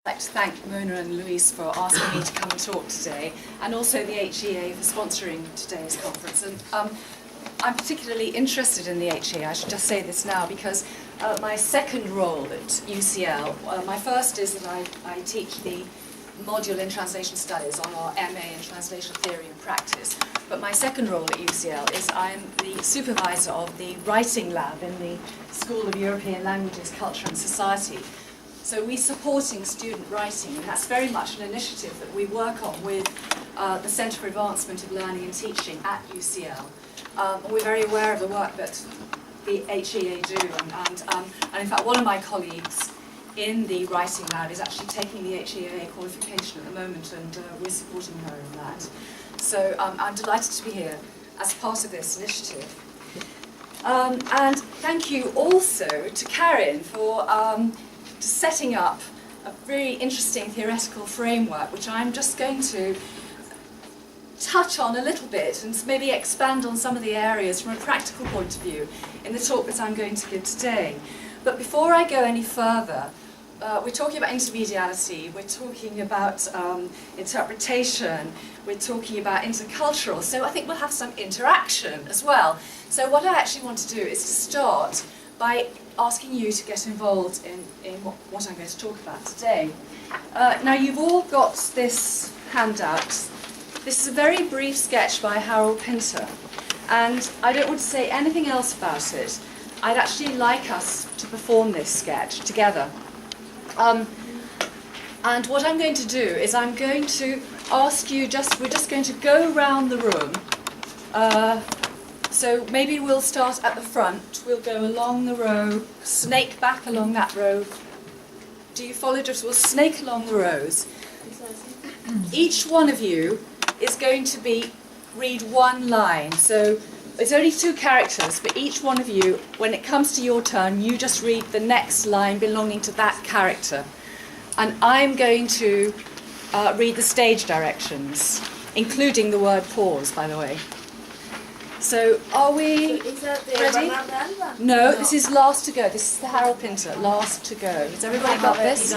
I'd like to thank Mona and Louise for asking me to come and talk today, and also the HEA for sponsoring today's conference. And I'm particularly interested in the HEA, I should just say this now, because my second role at UCL, my first is that I teach the module in translation studies on our MA in translation theory and practice. But my second role at UCL is I'm the supervisor of the writing lab in the School of European Languages, Culture and Society. So we're supporting student writing, and that's very much an initiative that we work on with the Centre for Advancement of Learning and Teaching at UCL. We're very aware of the work that the HEA do, and in fact one of my colleagues in the writing lab is actually taking the HEA qualification at the moment, and we're supporting her in that. So I'm delighted to be here as part of this initiative. And thank you also to Karin for setting up a very interesting theoretical framework, which I'm just going to touch on a little bit and maybe expand on some of the areas from a practical point of view in the talk that I'm going to give today. But before I go any further, we're talking about intermediality, we're talking about interpretation, we're talking about intercultural, so I think we'll have some interaction as well. So what I actually want to do is to start by asking you to get involved in what I'm going to talk about today. Now you've all got this handout. This is a very brief sketch by Harold Pinter, and I don't want to say anything else about it. I'd actually like us to perform this sketch together. And what I'm going to do is I'm going to ask you, we're just going to go around the room. So maybe we'll start at the front, we'll go along the row, snake back along that row. Do you follow? Just we'll snake along the rows. Each one of you is going to read one line. So it's only 2 characters, but each one of you, when it comes to your turn, you just read the next line belonging to that character. And I'm going to read the stage directions, including the word pause, by the way. So are we ready? No, this is last to go. This is the Harold Pinter, last to go. Has everybody got this?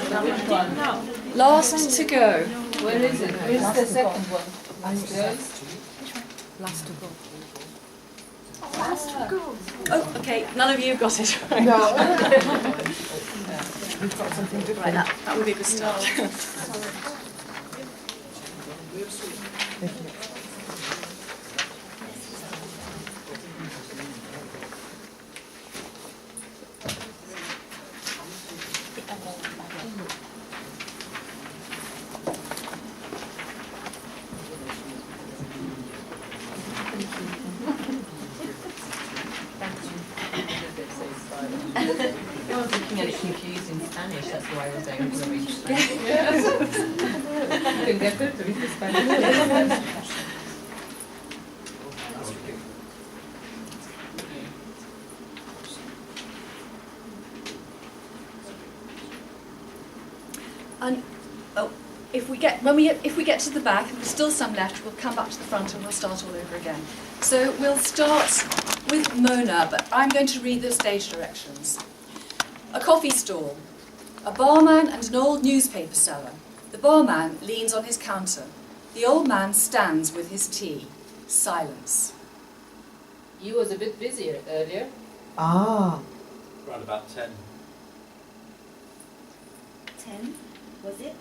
Last to go. Where is it? Where's the second one? Last to go. Last to go. Last to go. Oh, okay. None of you got it right. No. We've got something different. Right, that would be a good start. I was looking at it confused in Spanish, that's why I was able to read Spanish. Couldn't get through to read the Spanish. And if we get to the back, there's still some left, we'll come back to the front and we'll start all over again. So we'll start with Mona, but I'm going to read the stage directions. A coffee stall, a barman and an old newspaper seller. The barman leans on his counter. The old man stands with his tea. Silence. You was a bit busier earlier. Ah. Around about 10. 10, was it?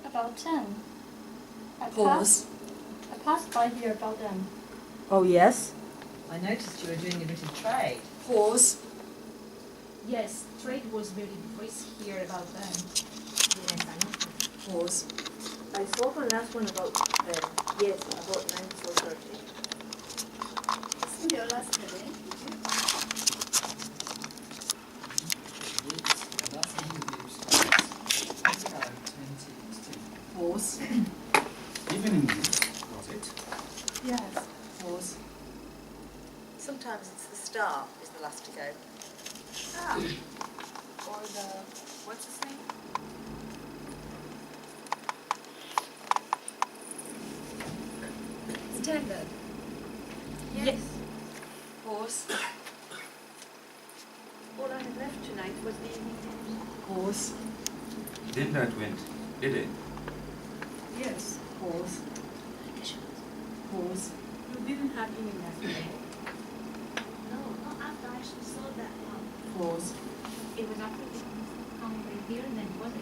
About 10. Pause. I passed by here about then. Oh, yes? I noticed you were doing a bit of trade. Pause. Yes, trade was very brisk here about then. Yes, I know. Pause. I saw the last one about, yes, about 9:30. Isn't your last day? Pause. Evening news, was it? Yes. Pause. Sometimes it's the star is the last to go. Ah. Or what's his name? It's 10 then. Yes. Pause. All I had left tonight was the evening news. Pause. didn't know it went, did it? Yes. Pause. Pause. You didn't have any left. No, not after I actually saw that one. Pause. It was after it come over here and then was it?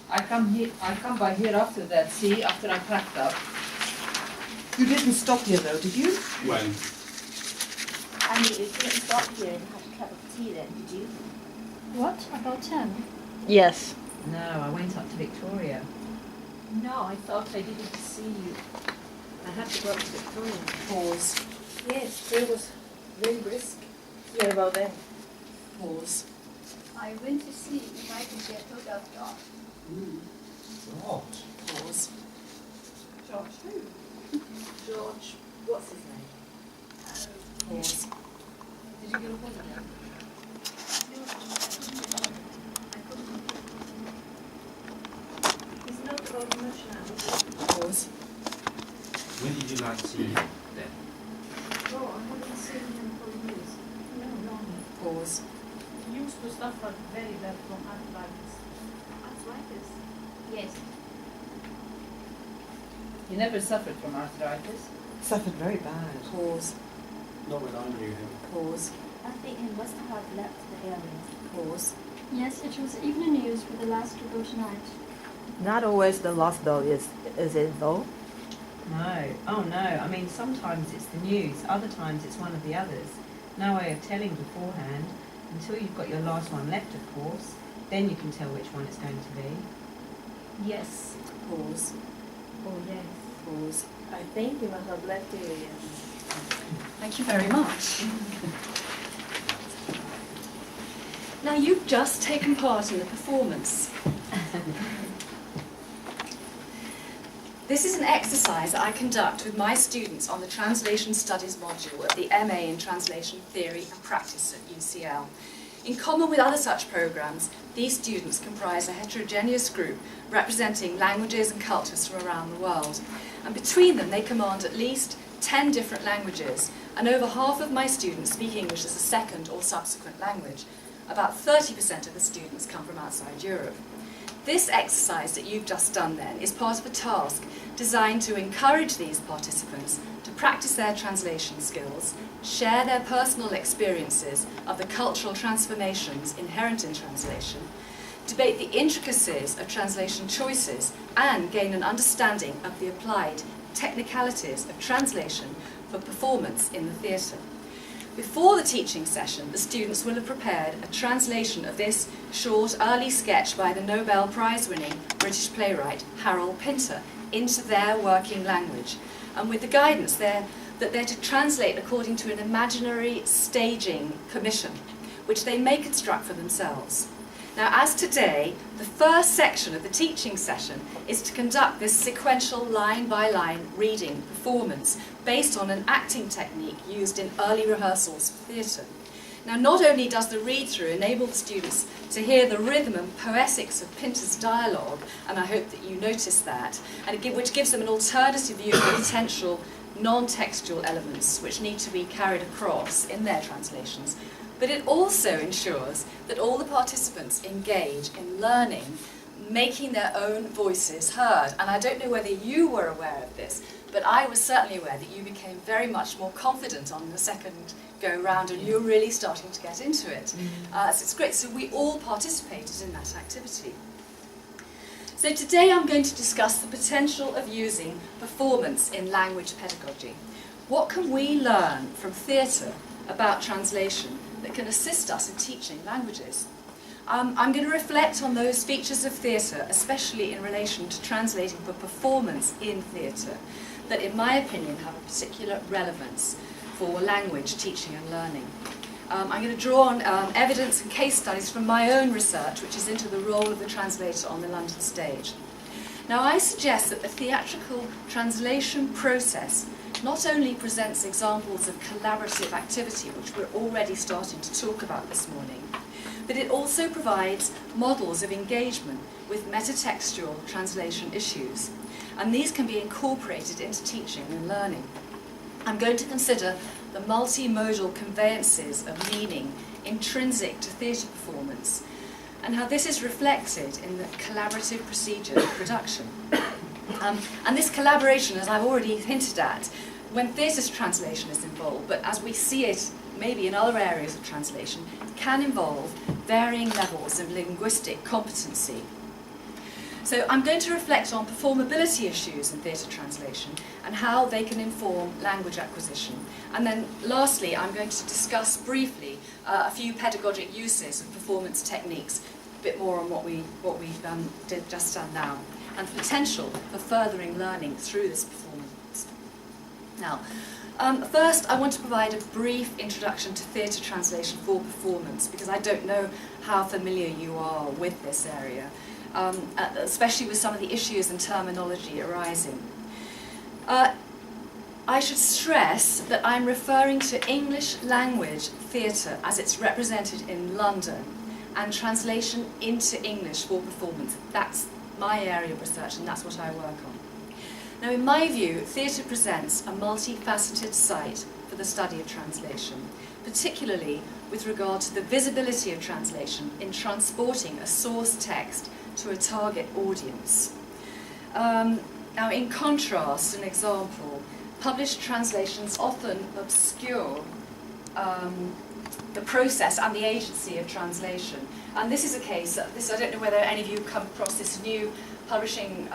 I come by here after that, see, after I packed up. You didn't stop here though, did you? When? I mean, you didn't stop here and have a cup of tea then, did you? What? About 10? Yes. No, I went up to Victoria. No, I thought I didn't see you. I had to go up to Victoria. Pause. Yes, it was very brisk. Yeah, about then. Pause. I went to see if I could get hold of Josh. What? Pause. Josh who? George, what's his name? Pause. Did you get a hold of him? He's not about much now. Pause. When did you last see him then? Oh, I haven't seen him for years. No, no. Pause. He used to suffer very bad from arthritis. Arthritis. Yes. He never suffered from arthritis. Suffered very bad. Pause. Not when I knew him. Pause. I think he must have left the area. Pause. Yes, it was evening news for the last to go tonight. Not always the last though, is it though? No. Oh no. I mean, sometimes it's the news, other times it's one of the others. No way of telling beforehand, until you've got your last one left, of course. Then you can tell which one it's going to be. Yes. Pause. Oh, yes. Pause. I think he must have left the area. Thank you very much. Now, you've just taken part in the performance. This is an exercise that I conduct with my students on the Translation Studies module at the MA in Translation Theory and Practice at UCL. In common with other such programs, these students comprise a heterogeneous group representing languages and cultures from around the world. And between them, they command at least 10 different languages, and over half of my students speak English as a second or subsequent language. About 30% of the students come from outside Europe. This exercise that you've just done then is part of a task designed to encourage these participants to practice their translation skills, share their personal experiences of the cultural transformations inherent in translation, debate the intricacies of translation choices, and gain an understanding of the applied technicalities of translation for performance in the theatre. Before the teaching session, the students will have prepared a translation of this short early sketch by the Nobel Prize-winning British playwright Harold Pinter into their working language, and with the guidance that they're to translate according to an imaginary staging commission, which they may construct for themselves. Now, as today, the first section of the teaching session is to conduct this sequential line-by-line reading performance based on an acting technique used in early rehearsals for theatre. Now, not only does the read-through enable the students to hear the rhythm and poetics of Pinter's dialogue, and I hope that you notice that, which gives them an alternative view of the potential non-textual elements which need to be carried across in their translations, but it also ensures that all the participants engage in learning, making their own voices heard. And I don't know whether you were aware of this, but I was certainly aware that you became very much more confident on the second go round, and you're really starting to get into it. So it's great. So we all participated in that activity. So today I'm going to discuss the potential of using performance in language pedagogy. What can we learn from theatre about translation that can assist us in teaching languages? I'm going to reflect on those features of theatre, especially in relation to translating for performance in theatre, that in my opinion have a particular relevance for language teaching and learning. I'm going to draw on evidence and case studies from my own research, which is into the role of the translator on the London stage. Now, I suggest that the theatrical translation process not only presents examples of collaborative activity, which we're already starting to talk about this morning, but it also provides models of engagement with metatextual translation issues, and these can be incorporated into teaching and learning. I'm going to consider the multimodal conveyances of meaning intrinsic to theatre performance, and how this is reflected in the collaborative procedure of production. And this collaboration, as I've already hinted at, when theatre translation is involved, but as we see it maybe in other areas of translation, can involve varying levels of linguistic competency. So I'm going to reflect on performability issues in theatre translation and how they can inform language acquisition. And then lastly, I'm going to discuss briefly a few pedagogic uses of performance techniques, a bit more on what we've did just done now, and potential for furthering learning through this performance. Now, first I want to provide a brief introduction to theatre translation for performance, because I don't know how familiar you are with this area. Especially with some of the issues and terminology arising. I should stress that I'm referring to English language theatre as it's represented in London and translation into English for performance. That's my area of research and that's what I work on. Now, in my view, theatre presents a multifaceted site for the study of translation, particularly with regard to the visibility of translation in transporting a source text to a target audience. Now, in contrast, an example, published translations often obscure the process and the agency of translation. And this is a case, I don't know whether any of you come across this new publishing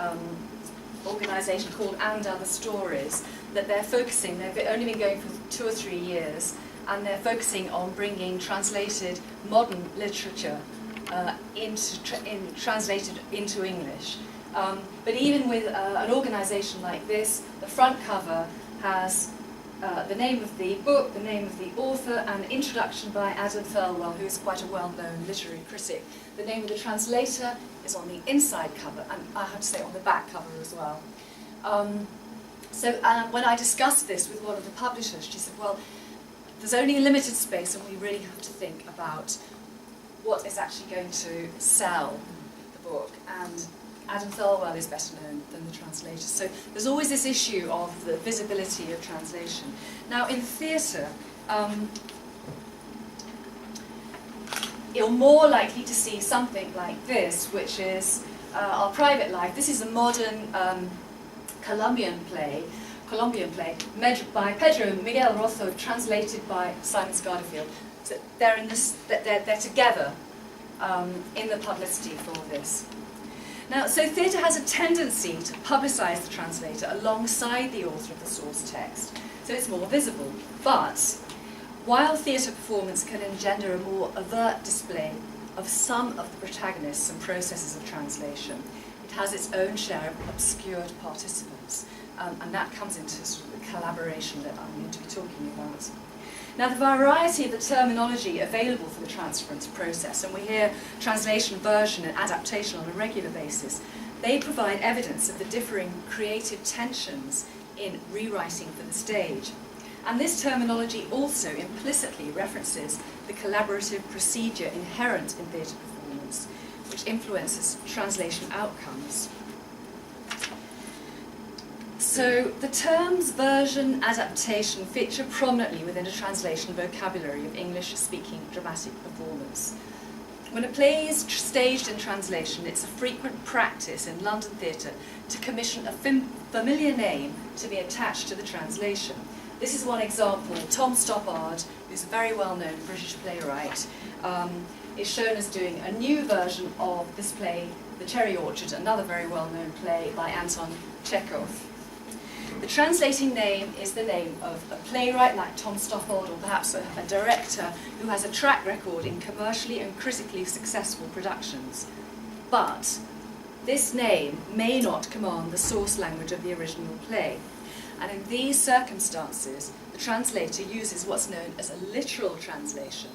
organisation called And Other Stories, that they've only been going for 2 or 3 years, and they're focusing on bringing translated modern literature translated into English. But even with an organisation like this, the front cover has the name of the book, the name of the author, and an introduction by Adam Thirlwell, who is quite a well-known literary critic. The name of the translator is on the inside cover, and I have to say on the back cover as well. So when I discussed this with one of the publishers, she said, well, there's only a limited space and we really have to think about what is actually going to sell the book, and Adam Thirlwell is better known than the translator. So there's always this issue of the visibility of translation. Now, in theatre, you're more likely to see something like this, which is Our Private Life. This is a modern Colombian play by Pedro Miguel Rosso, translated by Simon Scarterfield. So they're together in the publicity for this. Now, so theatre has a tendency to publicise the translator alongside the author of the source text, so it's more visible. But while theatre performance can engender a more overt display of some of the protagonists and processes of translation, it has its own share of obscured participants, and that comes into sort of the collaboration that I'm going to be talking about. Now, the variety of the terminology available for the transference process, and we hear translation, version, and adaptation on a regular basis, they provide evidence of the differing creative tensions in rewriting for the stage. And this terminology also implicitly references the collaborative procedure inherent in theatre performance, which influences translation outcomes. So the terms version, adaptation feature prominently within a translation vocabulary of English-speaking dramatic performance. When a play is staged in translation, it's a frequent practice in London theatre to commission a familiar name to be attached to the translation. This is one example. Tom Stoppard, who's a very well-known British playwright, is shown as doing a new version of this play, The Cherry Orchard, another very well-known play by Anton Chekhov. The translating name is the name of a playwright like Tom Stoppard, or perhaps a director who has a track record in commercially and critically successful productions. But this name may not command the source language of the original play. And in these circumstances, the translator uses what's known as a literal translation,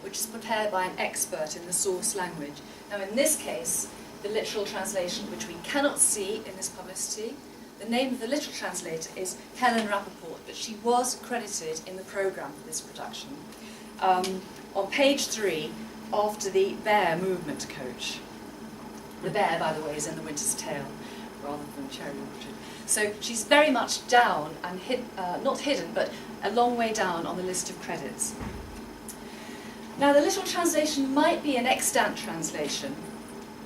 which is prepared by an expert in the source language. Now, in this case, the literal translation, which we cannot see in this publicity, the name of the literal translator is Helen Rappaport, but she was credited in the programme for this production. On page 3, after the bear movement coach. The bear, by the way, is in The Winter's Tale, rather than Cherry Orchard. So she's very much down and not hidden, but a long way down on the list of credits. Now, the literal translation might be an extant translation,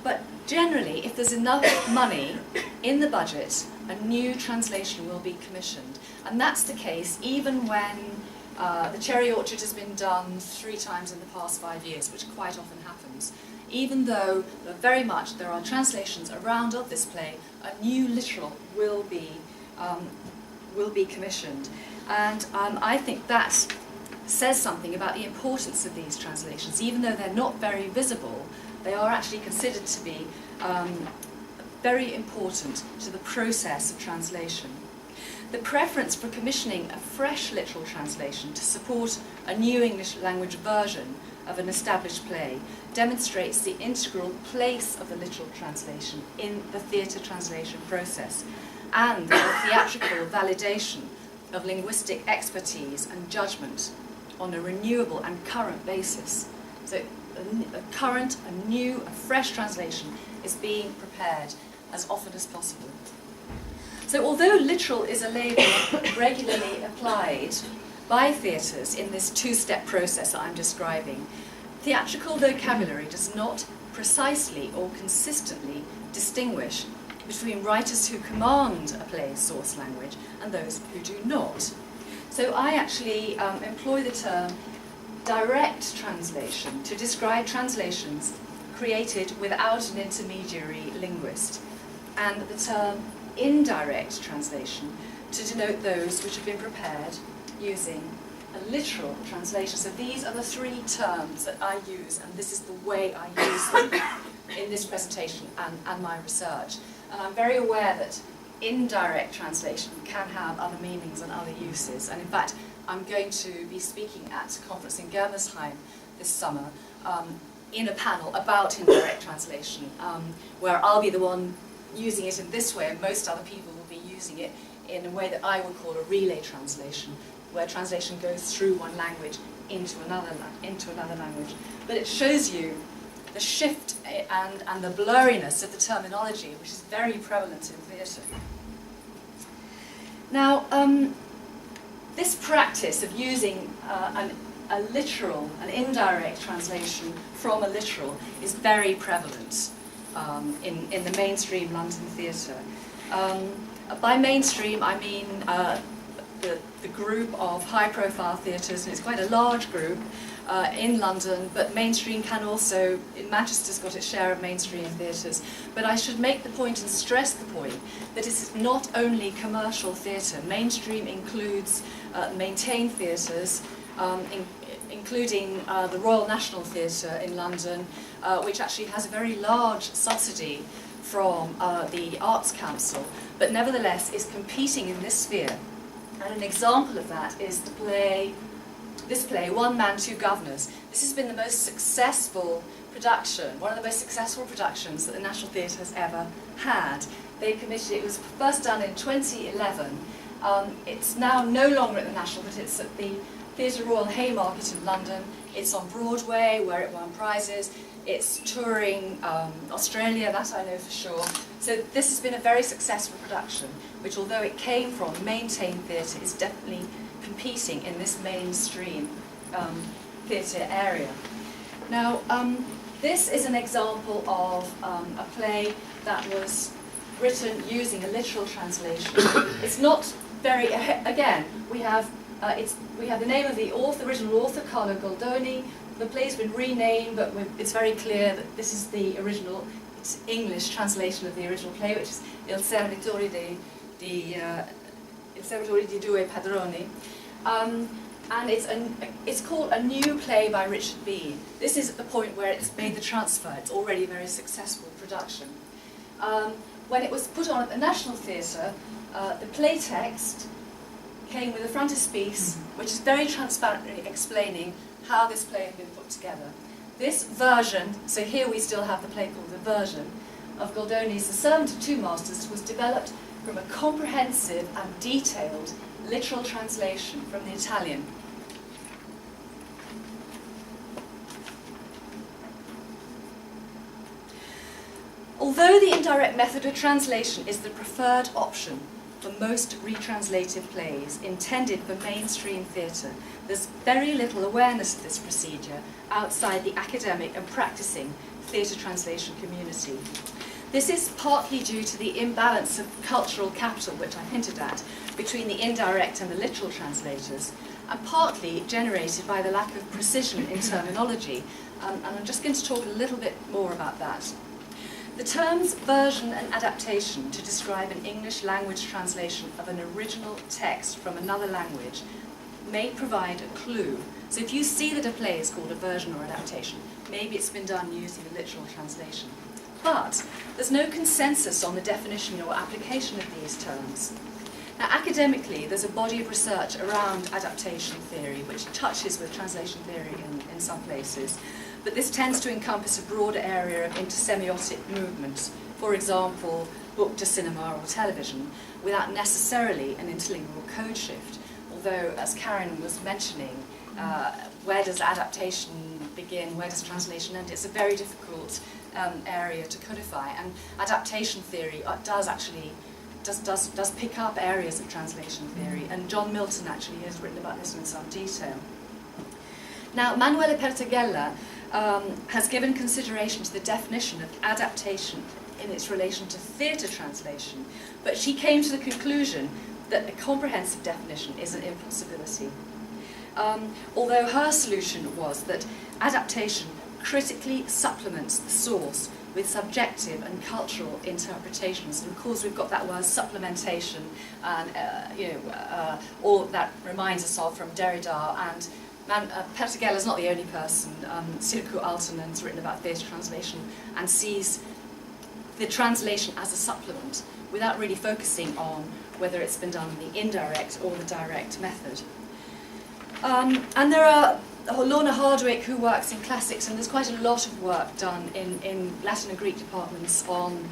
but generally, if there's enough money in the budget, a new translation will be commissioned. And that's the case even when the Cherry Orchard has been done 3 times in the past 5 years, which quite often happens. Even though there are translations around of this play, a new literal will be commissioned. And I think that says something about the importance of these translations. Even though they're not very visible, they are actually considered to be very important to the process of translation. The preference for commissioning a fresh literal translation to support a new English language version of an established play demonstrates the integral place of the literal translation in the theatre translation process and the theatrical validation of linguistic expertise and judgment on a renewable and current basis. So a current, a new, a fresh translation is being prepared as often as possible. So although literal is a label regularly applied by theatres in this 2-step process that I'm describing, theatrical vocabulary does not precisely or consistently distinguish between writers who command a play's source language and those who do not. So I actually employ the term direct translation to describe translations created without an intermediary linguist, and the term indirect translation to denote those which have been prepared using a literal translation. So these are the 3 terms that I use, and this is the way I use them in this presentation and my research. And I'm very aware that indirect translation can have other meanings and other uses. And in fact, I'm going to be speaking at a conference in Germersheim this summer in a panel about indirect translation, where I'll be the one using it in this way, and most other people will be using it in a way that I would call a relay translation, where translation goes through one language into another language. But it shows you the shift and the blurriness of the terminology, which is very prevalent in theatre. Now, this practice of using a literal, an indirect translation from a literal is very prevalent in the mainstream London theatre. By mainstream, I mean the group of high-profile theatres, and it's quite a large group in London, but mainstream can also, Manchester's got its share of mainstream theatres. But I should make the point and stress the point that it's not only commercial theatre. Mainstream includes maintained theatres, including the Royal National Theatre in London, which actually has a very large subsidy from the Arts Council, but nevertheless is competing in this sphere. And an example of that is this play, One Man, Two Governors. This has been the most successful production, one of the most successful productions that the National Theatre has ever had. They commissioned it, was first done in 2011. It's now no longer at the National, but it's at the Theatre Royal Haymarket in London. It's on Broadway, where it won prizes. It's touring Australia, that I know for sure. So this has been a very successful production, which although it came from maintained theatre, is definitely competing in this mainstream theatre area. Now, this is an example of a play that was written using a literal translation. It's not very, again, we have the name of the original author, Carlo Goldoni. The play's been renamed, but it's very clear that this is the original, it's English translation of the original play, which is Il Servitore di Due Padroni. And it's called A New Play by Richard Bean. This is at the point where it's made the transfer. It's already a very successful production. When it was put on at the National Theatre, the play text came with a frontispiece, which is very transparently explaining how this play had been put together. This version, so here we still have the play called The Version, of Goldoni's The Servant of Two Masters, was developed from a comprehensive and detailed literal translation from the Italian. Although the indirect method of translation is the preferred option, for most retranslated plays intended for mainstream theatre, there's very little awareness of this procedure outside the academic and practicing theatre translation community. This is partly due to the imbalance of cultural capital, which I hinted at, between the indirect and the literal translators, and partly generated by the lack of precision in terminology. And I'm just going to talk a little bit more about that. The terms version and adaptation to describe an English language translation of an original text from another language may provide a clue. So if you see that a play is called a version or adaptation, maybe it's been done using a literal translation. But there's no consensus on the definition or application of these terms. Now, academically, there's a body of research around adaptation theory, which touches with translation theory in some places, but this tends to encompass a broader area of intersemiotic movements, for example, book to cinema or television, without necessarily an interlingual code shift. Although, as Karen was mentioning, where does adaptation begin, where does translation end? It's a very difficult area to codify, and adaptation theory does pick up areas of translation theory, and John Milton actually has written about this in some detail. Now, Manuela Pertegella has given consideration to the definition of adaptation in its relation to theatre translation, but she came to the conclusion that a comprehensive definition is an impossibility. Although her solution was that adaptation critically supplements the source with subjective and cultural interpretations. And of course we've got that word supplementation, and all that reminds us of from Derrida, and Pertegella's not the only person. Sirku Altonen's written about theatre translation and sees the translation as a supplement without really focusing on whether it's been done in the indirect or the direct method. And there are Lorna Hardwick, who works in classics, and there's quite a lot of work done in Latin and Greek departments on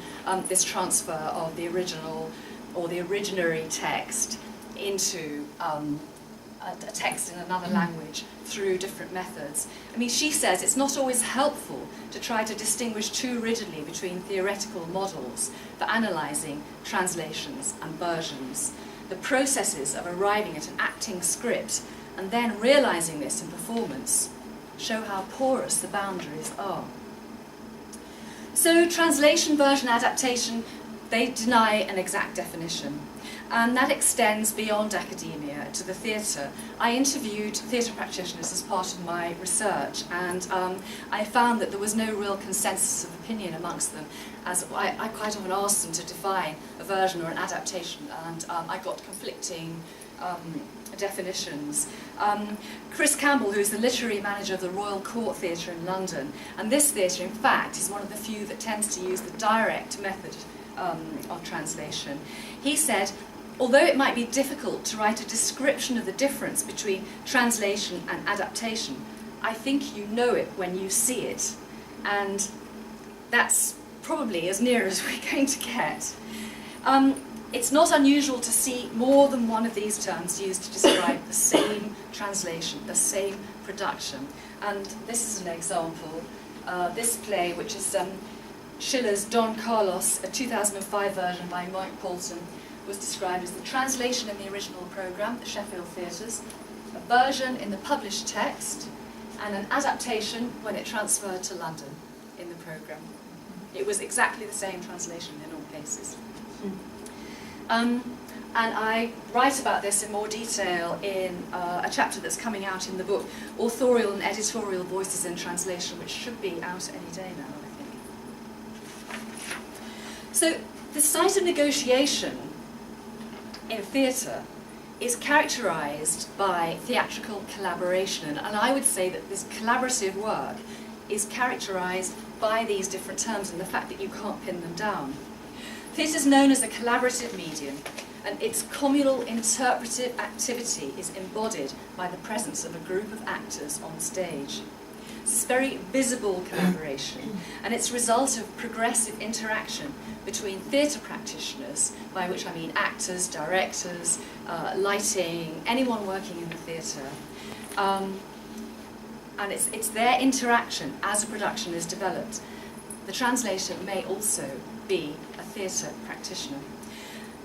this transfer of the original or the originary text into a text in another language through different methods. I mean, she says it's not always helpful to try to distinguish too rigidly between theoretical models for analysing translations and versions. The processes of arriving at an acting script and then realising this in performance show how porous the boundaries are. So translation, version, adaptation, they deny an exact definition, and that extends beyond academia to the theatre. I interviewed theatre practitioners as part of my research, and I found that there was no real consensus of opinion amongst them, as I quite often asked them to define a version or an adaptation, and I got conflicting definitions. Chris Campbell, who's the literary manager of the Royal Court Theatre in London, and this theatre in fact is one of the few that tends to use the direct method of translation. He said, although it might be difficult to write a description of the difference between translation and adaptation, I think you know it when you see it, and that's probably as near as we're going to get. It's not unusual to see more than one of these terms used to describe the same translation, the same production. And this is an example. This play, which is Schiller's Don Carlos, a 2005 version by Mike Poulton, was described as the translation in the original programme, the Sheffield Theatres, a version in the published text, and an adaptation when it transferred to London in the programme. It was exactly the same translation in all cases. And I write about this in more detail in a chapter that's coming out in the book, Authorial and Editorial Voices in Translation, which should be out any day now, I think. So the site of negotiation in theatre is characterised by theatrical collaboration, and I would say that this collaborative work is characterised by these different terms and the fact that you can't pin them down. Theatre is known as a collaborative medium, and its communal interpretive activity is embodied by the presence of a group of actors on stage. It's very visible collaboration, and it's a result of progressive interaction between theatre practitioners, by which I mean actors, directors, lighting, anyone working in the theatre. And it's their interaction as a production is developed. The translator may also be a theatre practitioner.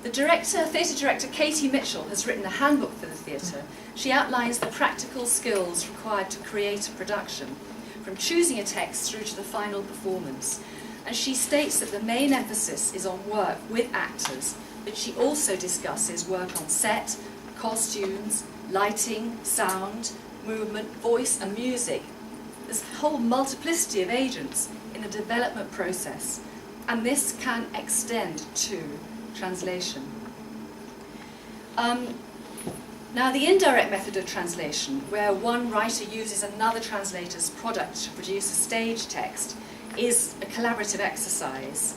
Theatre director Katie Mitchell has written a handbook for the theatre. She outlines the practical skills required to create a production, from choosing a text through to the final performance. And she states that the main emphasis is on work with actors, but she also discusses work on set, costumes, lighting, sound, movement, voice and music. There's a whole multiplicity of agents in the development process, and this can extend to translation. Now, the indirect method of translation, where one writer uses another translator's product to produce a stage text, is a collaborative exercise,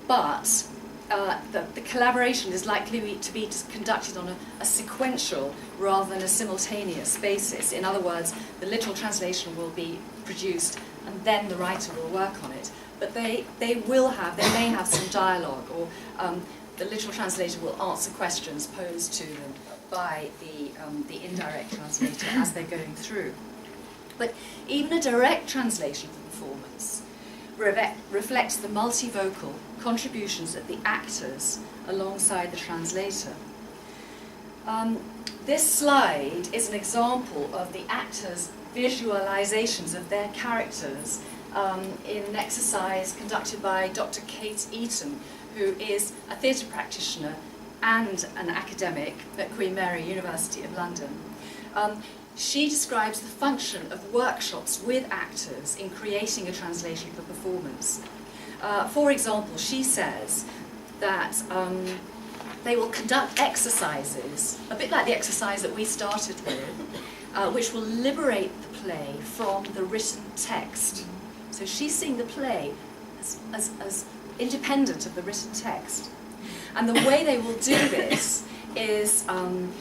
but the collaboration is likely to be conducted on a sequential rather than a simultaneous basis. In other words, the literal translation will be produced and then the writer will work on it. But they may have some dialogue, or the literal translator will answer questions posed to them by the indirect translator as they're going through. But even a direct translation of the performance reflects the multivocal contributions of the actors alongside the translator. This slide is an example of the actors' visualizations of their characters in an exercise conducted by Dr. Kate Eaton, who is a theatre practitioner and an academic at Queen Mary University of London. She describes the function of workshops with actors in creating a translation of a performance. For example, she says that they will conduct exercises, a bit like the exercise that we started with, which will liberate the play from the written text. So she's seeing the play as independent of the written text. And the way they will do this is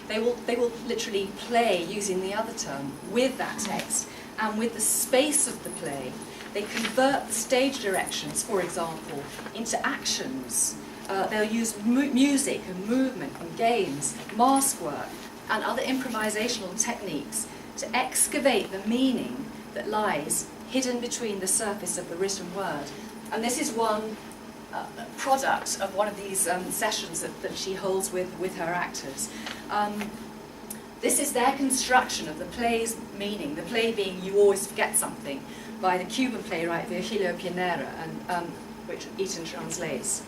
they will literally play, using the other term, with that text and with the space of the play. They convert the stage directions, for example, into actions. They'll use music and movement and games, mask work and other improvisational techniques to excavate the meaning that lies hidden between the surface of the written word. And this is one product of one of these sessions that she holds with her actors. This is their construction of the play's meaning, the play being You Always Forget Something, by the Cuban playwright Virgilio Pianera, and which Eaton translates.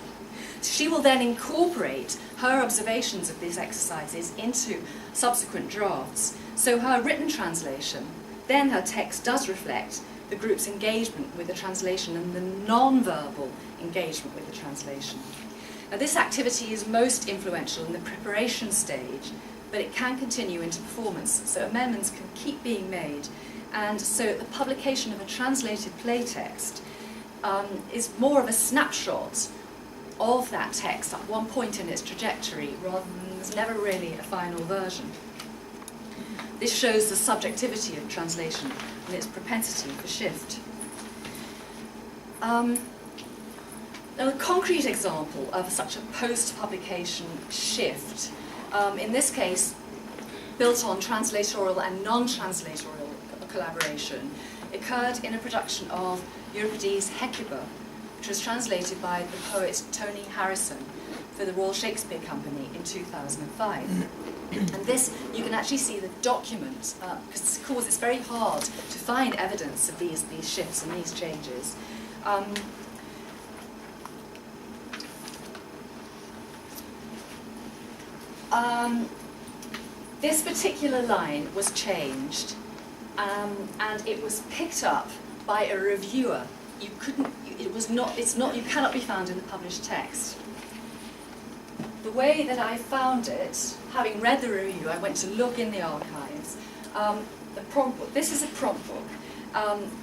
She will then incorporate her observations of these exercises into subsequent drafts. So her written translation, then her text does reflect the group's engagement with the translation and the non-verbal engagement with the translation. Now, this activity is most influential in the preparation stage, but it can continue into performance, so amendments can keep being made, and so the publication of a translated play text is more of a snapshot of that text at one point in its trajectory, rather than there's never really a final version. This shows the subjectivity of translation and its propensity for shift. Now, a concrete example of such a post-publication shift, in this case, built on translatorial and non-translatorial collaboration, occurred in a production of Euripides' Hecuba, which was translated by the poet Tony Harrison for the Royal Shakespeare Company in 2005. And this, you can actually see the document, because of course it's very hard to find evidence of these shifts and these changes. This particular line was changed, and it was picked up by a reviewer. You cannot be found in the published text. The way that I found it, having read the review, I went to look in the archives. The prompt book. This is a prompt book.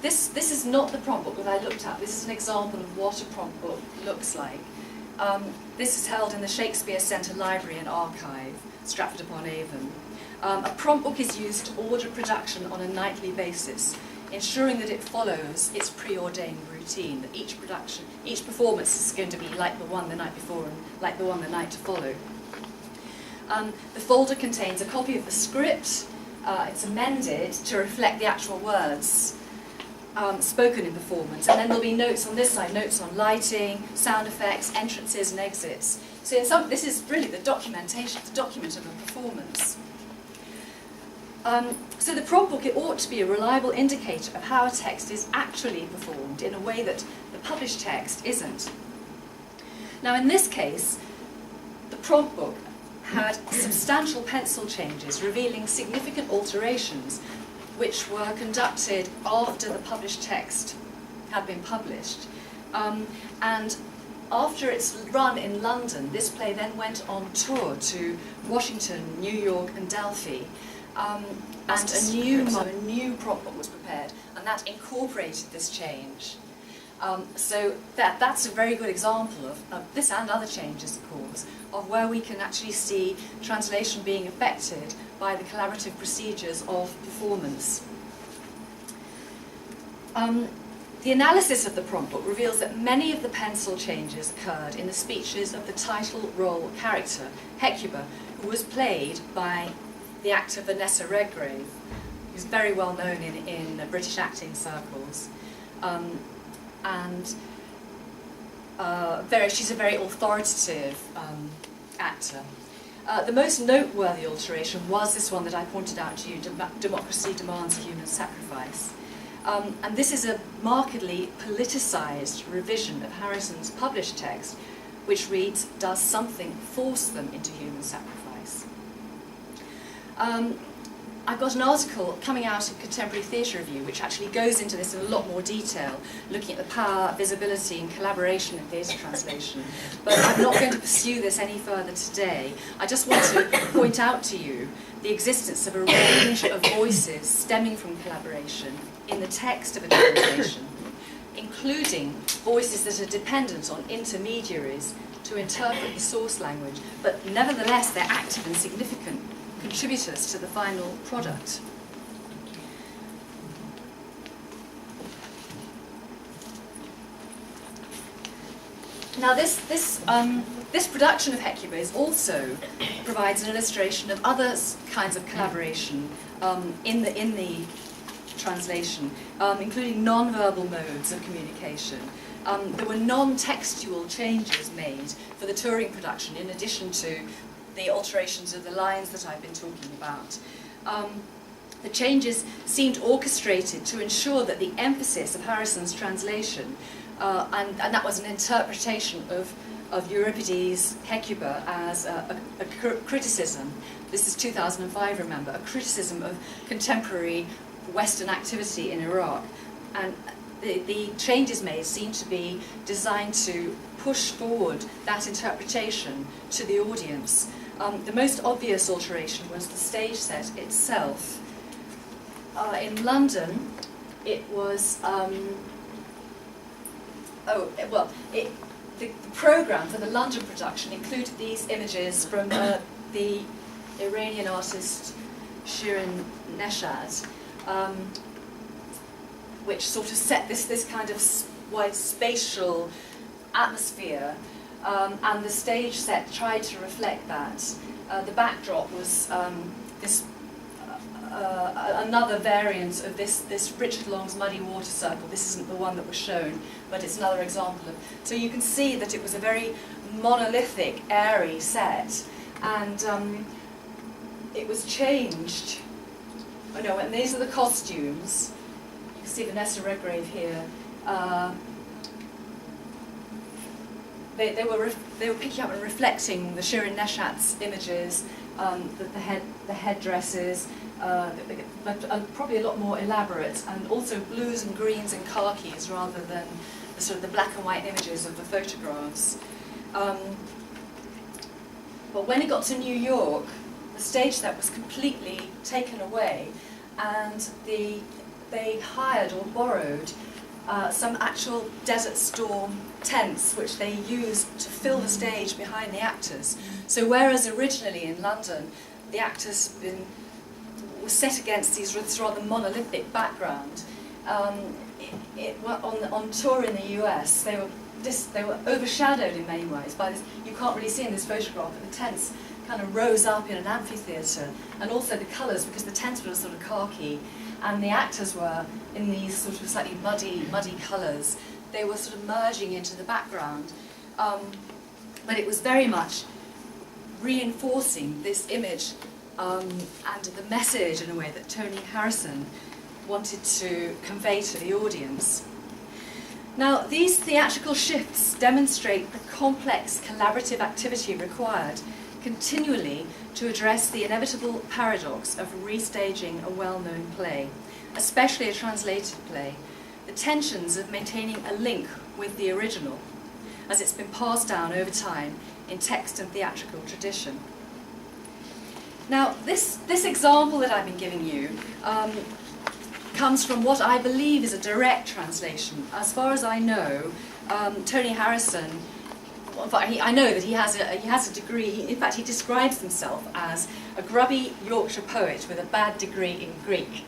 This is not the prompt book that I looked at. This is an example of what a prompt book looks like. This is held in the Shakespeare Centre Library and Archive, Stratford-upon-Avon. A prompt book is used to order production on a nightly basis, ensuring that it follows its preordained routine, that each performance is going to be like the one the night before and like the one the night to follow. The folder contains a copy of the script. It's amended to reflect the actual words. spoken in performance, and then there'll be notes on this side, notes on lighting, sound effects, entrances and exits. So this is really the documentation, the document of a performance. So the prompt book, it ought to be a reliable indicator of how a text is actually performed in a way that the published text isn't. Now in this case, the prompt book had substantial pencil changes revealing significant alterations which were conducted after the published text had been published. And after its run in London, this play then went on tour to Washington, New York and Delphi. And a new prompt book was prepared, and that incorporated this change. So that's a very good example of this and other changes, of course, of where we can actually see translation being affected by the collaborative procedures of performance. The analysis of the prompt book reveals that many of the pencil changes occurred in the speeches of the title role character, Hecuba, who was played by the actor Vanessa Redgrave, who's very well known in British acting circles. She's a very authoritative actor. The most noteworthy alteration was this one that I pointed out to you, Democracy Demands Human Sacrifice. And this is a markedly politicized revision of Harrison's published text, which reads, "Does something force them into human sacrifice?" I've got an article coming out of Contemporary Theatre Review which actually goes into this in a lot more detail, looking at the power, visibility and collaboration in theatre translation. But I'm not going to pursue this any further today. I just want to point out to you the existence of a range of voices stemming from collaboration in the text of a translation, including voices that are dependent on intermediaries to interpret the source language, but nevertheless they're active and significant contributors to the final product. Now this production of Hecuba also provides an illustration of other kinds of collaboration in the translation, including non-verbal modes of communication. There were non-textual changes made for the touring production in addition to the alterations of the lines that I've been talking about. The changes seemed orchestrated to ensure that the emphasis of Harrison's translation, and that was an interpretation of Euripides' Hecuba as a criticism. This is 2005, remember, a criticism of contemporary Western activity in Iraq. And the changes made seem to be designed to push forward that interpretation to the audience. The most obvious alteration was the stage set itself. In London, it was, the programme for the London production included these images from the Iranian artist Shirin Neshat, which sort of set this kind of wide spatial atmosphere. And the stage set tried to reflect that. The backdrop was another variant of this Richard Long's Muddy Water Circle. This isn't the one that was shown, but it's another example of. So you can see that it was a very monolithic, airy set, and it was changed. Oh no, and these are the costumes. You can see Vanessa Redgrave here. They were picking up and reflecting the Shirin Neshat's images, the headdresses, but probably a lot more elaborate, and also blues and greens and khakis rather than the sort of the black and white images of the photographs. But when it got to New York, the stage set was completely taken away, and they hired or borrowed some actual Desert Storm tents which they used to fill the stage behind the actors. So whereas originally in London the actors were set against this rather monolithic background, on tour in the US they were overshadowed in many ways by this. You can't really see in this photograph, but the tents kind of rose up in an amphitheatre, and also the colours, because the tents were sort of khaki, and the actors were in these sort of slightly muddy colours. They were sort of merging into the background, but it was very much reinforcing this image and the message, in a way, that Tony Harrison wanted to convey to the audience. Now, these theatrical shifts demonstrate the complex collaborative activity required continually to address the inevitable paradox of restaging a well-known play, especially a translated play, the tensions of maintaining a link with the original, as it's been passed down over time in text and theatrical tradition. Now, this example that I've been giving you comes from what I believe is a direct translation. As far as I know, Tony Harrison, I know that he has a degree. In fact, he describes himself as a grubby Yorkshire poet with a bad degree in Greek,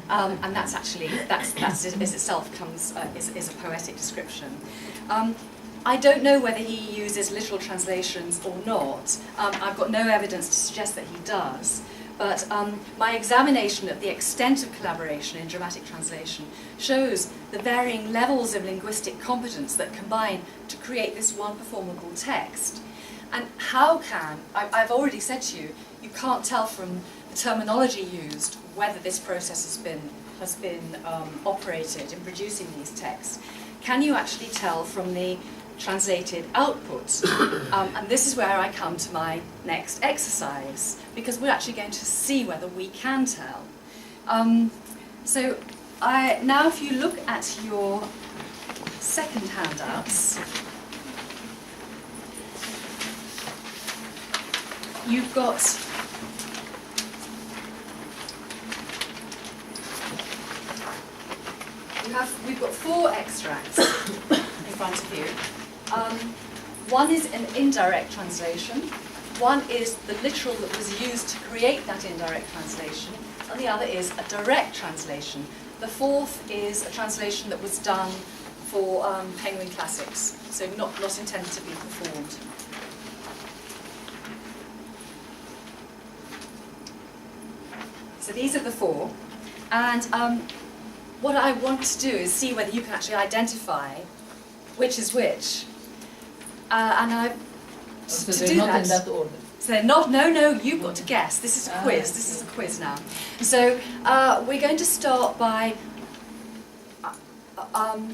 and that's actually that's is itself is a poetic description. I don't know whether he uses literal translations or not. I've got no evidence to suggest that he does. But my examination of the extent of collaboration in dramatic translation shows the varying levels of linguistic competence that combine to create this one performable text. And how can, I've already said to you, you can't tell from the terminology used whether this process has been operated in producing these texts. Can you actually tell from the translated output? And this is where I come to my next exercise, because we're actually going to see whether we can tell. So now if you look at your second handouts, you've got we've got 4 extracts in front of you. One is an indirect translation, one is the literal that was used to create that indirect translation, and the other is a direct translation. The fourth is a translation that was done for Penguin Classics, so not intended to be performed. So these are the 4, and what I want to do is see whether you can actually identify which is which. And So to they're do not that, in that order. so they're not, no, you've got to guess. This is a quiz, this is a quiz now. So we're going to start by, we're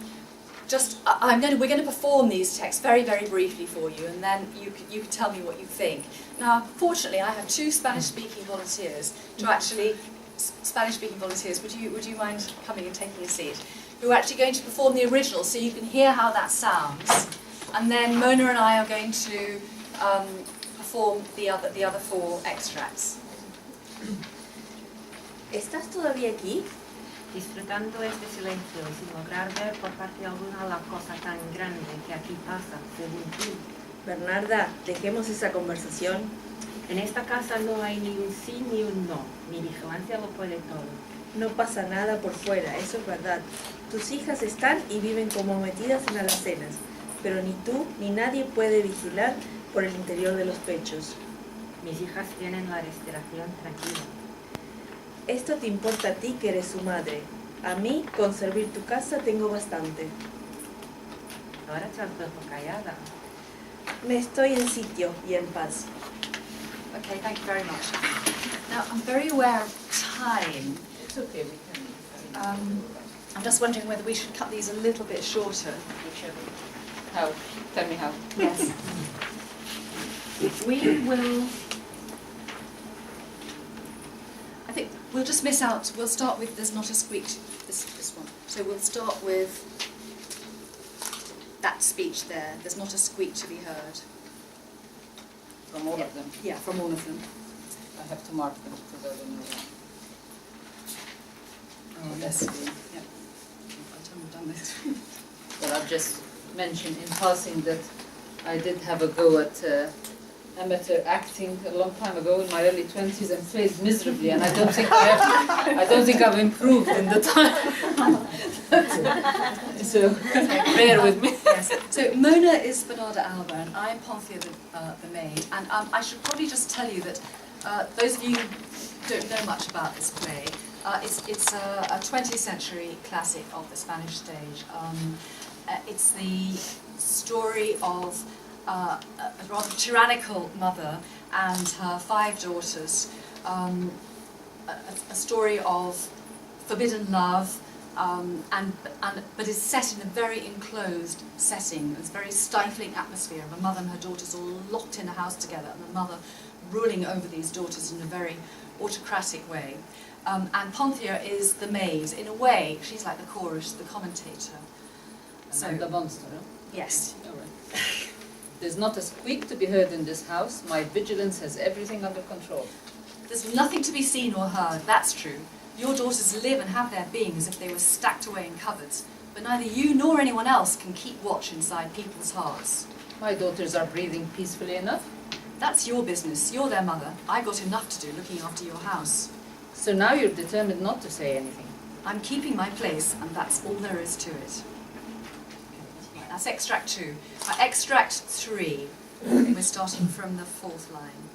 going to perform these texts very, very briefly for you, and then you can tell me what you think. Now, fortunately, I have 2 Spanish-speaking volunteers to actually, Spanish-speaking volunteers, would you mind coming and taking a seat? Who are actually going to perform the original, so you can hear how that sounds. And then Mona and I are going to perform the other 4 extracts. ¿Estás todavía aquí? Disfrutando este silencio y sin lograr ver por parte alguna la cosa tan grande que aquí pasa, según tú. Bernarda, dejemos esa conversación. En esta casa no hay ni un sí ni un no. Mi vigilancia lo puede todo. No pasa nada por fuera, eso es verdad. Tus hijas están y viven como metidas en alacenas, pero ni tú ni nadie puede vigilar por el interior de los pechos. Mis hijas tienen la respiración tranquila. Esto te importa a ti que eres su madre. A mí, con servir tu casa, tengo bastante. Ahora te has vuelto callada. Me estoy en sitio y en paz. Okay, thank you very much. Now, I'm very aware of time. It's okay, we can. I'm just wondering whether we should cut these a little bit shorter. How? Tell me how. Yes. We will. I think we'll just miss out. We'll start with "There's Not a Squeak." This one. So we'll start with that speech there. There's not a squeak to be heard. From all of them. Yeah, from all of them. I have to mark them because I don't know them. Oh, yes. Yeah. By the time we've done this. But I'll just mention in passing that I did have a go at amateur acting a long time ago in my early 20s and failed miserably, and I don't think I've improved in the time. So bear with me. Yes. So Mona is Bernarda Alba and I'm Ponthia the maid, and I should probably just tell you that those of you who don't know much about this play, It's a 20th century classic of the Spanish stage. It's the story of a rather tyrannical mother and her 5 daughters. A story of forbidden love, but is set in a very enclosed setting. There's a very stifling atmosphere of a mother and her daughters all locked in a house together, and the mother ruling over these daughters in a very autocratic way. And Ponthia is the maid. In a way, she's like the chorus, the commentator. So the monster, huh? Yes. All right. There's not a squeak to be heard in this house. My vigilance has everything under control. There's nothing to be seen or heard, that's true. Your daughters live and have their being as if they were stacked away in cupboards, but neither you nor anyone else can keep watch inside people's hearts. My daughters are breathing peacefully enough. That's your business. You're their mother. I've got enough to do looking after your house. So now you're determined not to say anything. I'm keeping my place, and that's all there is to it. Right, that's extract 2. Extract 3. We're starting from the 4th line.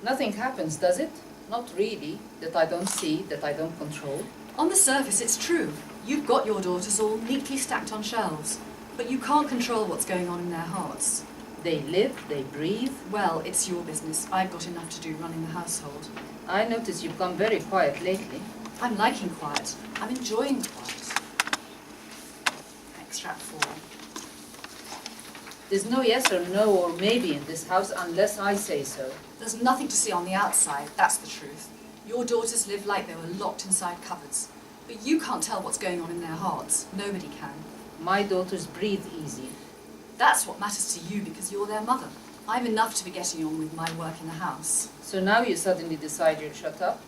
Nothing happens, does it? Not really. That I don't see, that I don't control. On the surface, it's true. You've got your daughters all neatly stacked on shelves, but you can't control what's going on in their hearts. They live, they breathe. Well, it's your business. I've got enough to do running the household. I notice you've gone very quiet lately. I'm liking quiet. I'm enjoying quiet. Extract 4. There's no yes or no or maybe in this house unless I say so. There's nothing to see on the outside, that's the truth. Your daughters live like they were locked inside cupboards. But you can't tell what's going on in their hearts. Nobody can. My daughters breathe easy. That's what matters to you because you're their mother. I've enough to be getting on with my work in the house. So now you suddenly decide you'll shut up?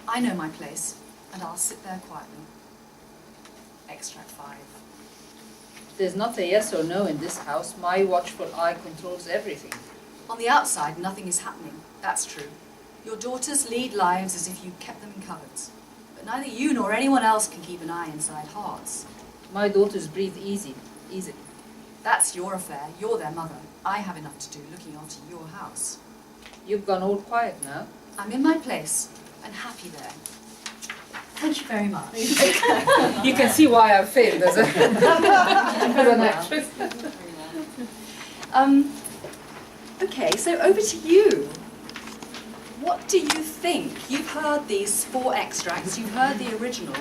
I know my place, and I'll sit there quietly. Extract 5. There's not a yes or no in this house. My watchful eye controls everything. On the outside, nothing is happening. That's true. Your daughters lead lives as if you kept them in cupboards. But neither you nor anyone else can keep an eye inside hearts. My daughters breathe easily. That's your affair. You're their mother. I have enough to do looking after your house. You've gone all quiet now. I'm in my place and happy there. Thank you very much. You can see why I failed as an actress. Okay, so over to you. What do you think? You've heard these 4 extracts, you've heard the original.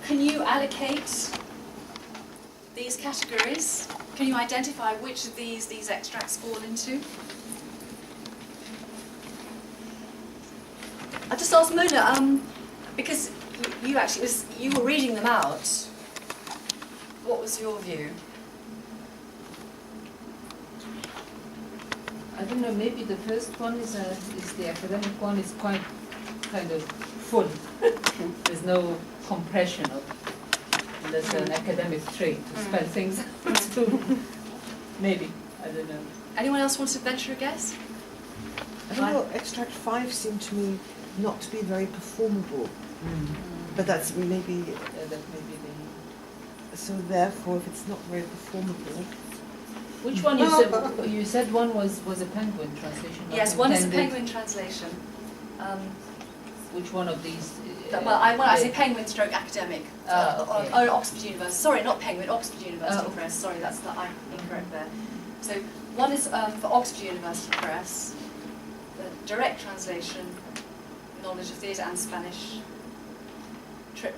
Can you allocate these categories? Can you identify which of these extracts fall into? I just asked Mona, because you were reading them out. What was your view? I don't know, maybe the first one is the academic one is quite kind of full. There's no compression of, there's an academic trait to spell things out too. Maybe, I don't know. Anyone else want to venture a guess? I don't know, extract 5 seemed to me not to be very performable. But that's maybe, That may be the... so therefore if it's not very performable. Which one you said? You said one was a Penguin translation. not Yes, one is a intended. Penguin translation. Which one of these? When I say Penguin stroke academic, Okay. or Oxford University, sorry, not Penguin, Oxford University Oh. Press, sorry, I'm incorrect there. So one is for Oxford University Press, the direct translation, knowledge of theatre and Spanish,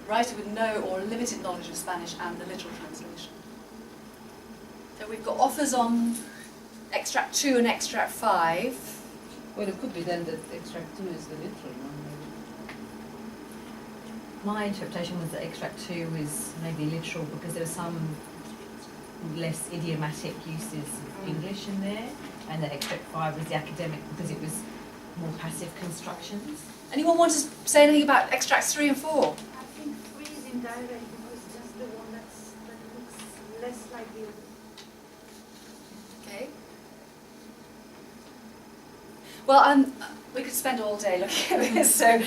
writer with no or limited knowledge of Spanish, and the literal translation. So we've got offers on extract 2 and extract 5. Well, it could be then that extract 2 is the literal one. My interpretation was that extract 2 was maybe literal because there were some less idiomatic uses of English in there, and that extract 5 was the academic because it was more passive constructions. Anyone want to say anything about extracts 3 and 4? I think 3 is indirect because it's just the one that looks less like the other. Okay. Well, we could spend all day looking at this, so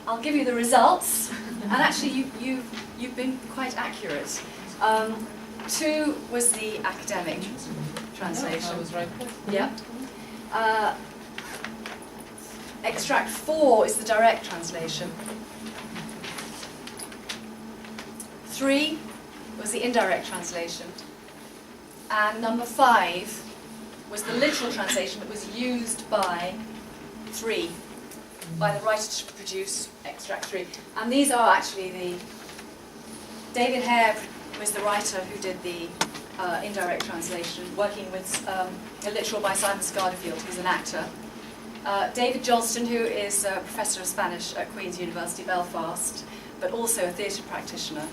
I'll give you the results. And actually, you've been quite accurate. 2 was the academic translation. I was right. Yeah. Extract 4 is the direct translation. 3 was the indirect translation. And number 5 was the literal translation that was used by 3, by the writer to produce extract 3. And these are actually the... David Hare was the writer who did the indirect translation, working with a literal by Simon Scarderfield, who's an actor. David Johnston, who is a professor of Spanish at Queen's University Belfast, but also a theatre practitioner,